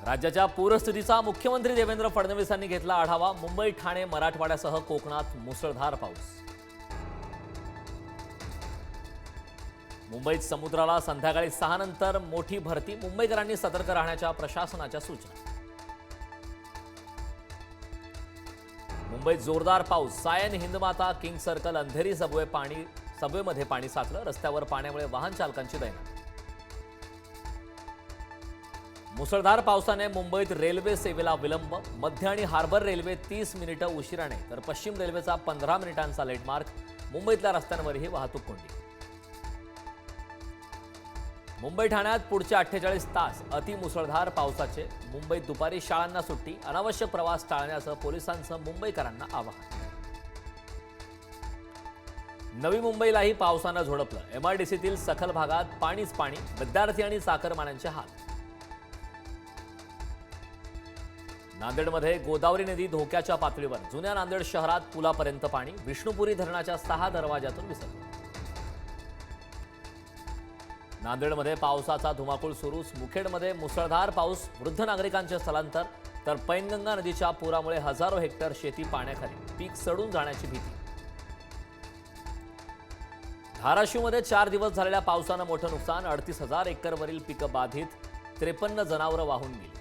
राज्याच्या पूरस्थितीचा मुख्यमंत्री देवेंद्र फडणवीसांनी घेतला आढावा। मुंबई, ठाणे, मराठवाड्यासह कोकणात मुसळधार पाऊस। मुंबईत समुद्राला संध्याकाळी 6 नंतर मोठी भरती। मुंबईकरांनी सतर्क राहण्याच्या प्रशासनाच्या सूचना। मुंबईत जोरदार पाऊस। सायन, हिंदमाता, किंग सर्कल, अंधेरी सबवेमध्ये पाणी साचलं। रस्त्यावर पाण्यामुळे वाहन चालकांची दैना। मुसळधार पावसाने मुंबईत रेल्वे सेवेला विलंब। मध्य आणि हार्बर रेल्वे 30 मिनिटं उशिराने तर पश्चिम रेल्वेचा 15 मिनिटांचा लेटमार्क। मुंबईतल्या रस्त्यांवरही वाहतूक कोंडी। मुंबई, ठाण्यात पुढचे 48 तास अतिमुसळधार पावसाचे। मुंबईत दुपारी शाळांना सुट्टी। अनावश्यक प्रवास टाळण्याचं पोलिसांचं मुंबईकरांना आवाहन। नवी मुंबईलाही पावसानं झोडपलं। एमआयडीसीतील सखल भागात पाणीच पाणी। विद्यार्थी आणि चाकरमान्यांचे हाल। नांदेडमध्ये गोदावरी नदी धोक्याच्या पातळीवर। जुन्या नांदेड शहरात पुलापर्यंत पाणी। विष्णुपुरी धरणाच्या 6 दरवाजातून विसर्ग। नांदेडमध्ये पावसाचा धुमाकूळ सुरूच। मुखेडमध्ये मुसळधार पाऊस। वृद्ध नागरिकांचे स्थलांतर तर पैनगंगा नदीच्या पुरामुळे हजारो हेक्टर शेती पाण्याखाली। पीक सडून जाण्याची भीती। धाराशिवमध्ये 4 दिवस झालेल्या पावसानं मोठं नुकसान। 38,000 एकरवरील पिकं बाधित। 53 जनावरं वाहून गेली।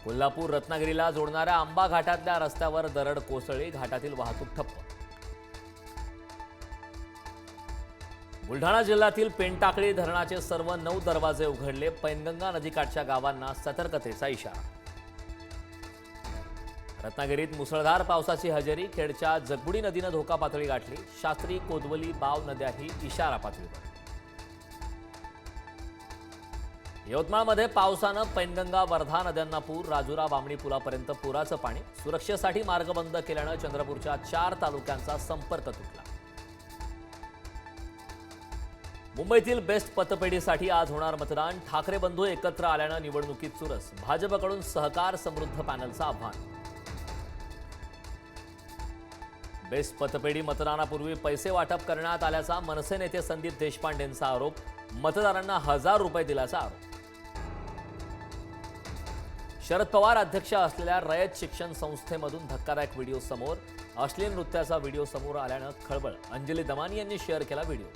कोल्हापूर, रत्नागिरीला जोडणाऱ्या आंबा घाटातल्या रस्त्यावर दरड कोसळली। घाटातील वाहतूक ठप्प। बुलढाणा जिल्ह्यातील पेनटाकळी धरणाचे सर्व 9 दरवाजे उघडले। पैनगंगा नदीकाठच्या गावांना सतर्कतेचा इशारा। रत्नागिरीत मुसळधार पावसाची हजेरी। खेडच्या जगबुडी नदीनं धोका पातळी गाठली। शास्त्री, कोदवली, बाव नद्याही इशारा पातळीवर। यवतमाळमध्ये पावसानं पैनगंगा, वर्धा नद्यांना पूर। राजुरा, बामणी पुलापर्यंत पुराचं पाणी। सुरक्षेसाठी मार्ग बंद केल्यानं चंद्रपूरच्या 4 तालुक्यांचा संपर्क तुटला। मुंबईतील बेस्ट पतपेढीसाठी आज होणार मतदान। ठाकरे बंधू एकत्र आल्यानं निवडणुकीत चुरस। भाजपकडून सहकार समृद्ध पॅनलचं आव्हान। बेस्ट पतपेढी मतदानापूर्वी पैसे वाटप करण्यात आल्याचा मनसे नेते संदीप देशपांडेंचा आरोप। मतदारांना 1000 रुपये दिल्याचा आरोप। शरद पवार अध्यक्ष असलेल्या रयत शिक्षण संस्थेमधून धक्कादायक व्हिडिओ समोर। अश्लील नृत्याचा व्हिडिओ समोर आल्यानं खळबळ। अंजली दमानी यांनी शेअर केला व्हिडिओ।